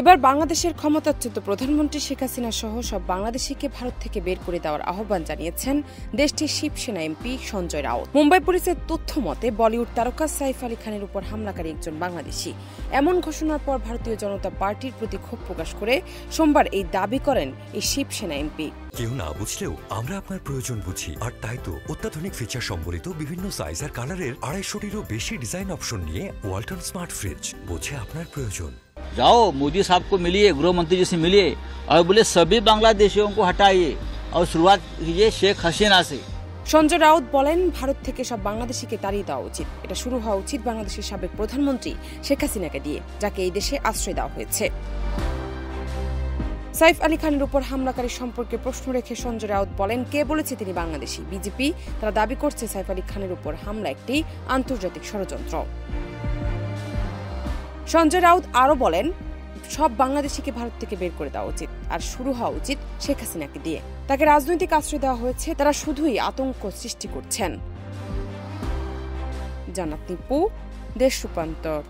এবার বাংলাদেশের ক্ষমতাচ্যুত প্রধানমন্ত্রী শেখ হাসিনা সহ সব বাংলাদেশিকে ভারত থেকে বের করে দেওয়ার আহ্বান জানিয়েছেন দেশটির শিবসেনা এমপি সঞ্জয় রাউত। মুম্বাই পুলিশের তথ্য মতে বলিউড তারকা সাইফ আলী খানের উপর হামলাকারী একজন বাংলাদেশি। এমন ঘোষণার পর ভারতীয় জনতা পার্টির প্রতি ক্ষোভ প্রকাশ করে সোমবার এই দাবি করেন এই শিবসেনা এমপি। কেউ না বুঝলেও আমরা আপনার প্রয়োজন বুঝি, আর তাই তো অত্যাধুনিক ফিচার সম্বলিত বিভিন্ন সাইজ আর কালারের 250-টিরও বেশি ডিজাইন অপশন নিয়ে ওয়ালটন স্মার্ট ফ্রিজ বোঝে আপনার প্রয়োজন। जाओ मोदी साहब को मिलिए, गृह मंत्री जी से मिलिए और बोले सभी बांग्लादेशियों को हटाइए और शुरुआत कीजिए शेख हसीना से। সঞ্জয় রাউত বলেন, ভারত থেকে সব বাংলাদেশিকে তাড়িয়ে দেওয়া উচিত। এটা শুরু হওয়া উচিত বাংলাদেশের সাবেক প্রধানমন্ত্রী শেখ হাসিনাকে দিয়ে, যাকে এই দেশে আশ্রয় দেওয়া হয়েছে। সাইফ আলী খানের উপর হামলাকারী সম্পর্কে প্রশ্ন রেখে সঞ্জয় রাউত বলেন, কে বলেছে তিনি বাংলাদেশি? বিজেপি। তারা দাবি করছে সাইফ আলী খানের উপর হামলা একটি আন্তর্জাতিক ষড়যন্ত্র। সঞ্জয় রাউত আরও বলেন, সব বাংলাদেশিকে ভারত থেকে বের করে দেওয়া উচিত, আর শুরু হওয়া উচিত শেখ হাসিনাকে দিয়ে। তাকে রাজনৈতিক আশ্রয় দেওয়া হয়েছে, তারা শুধুই আতঙ্ক সৃষ্টি করছেন। জান্নাত নিপু, দেশ রূপান্তর।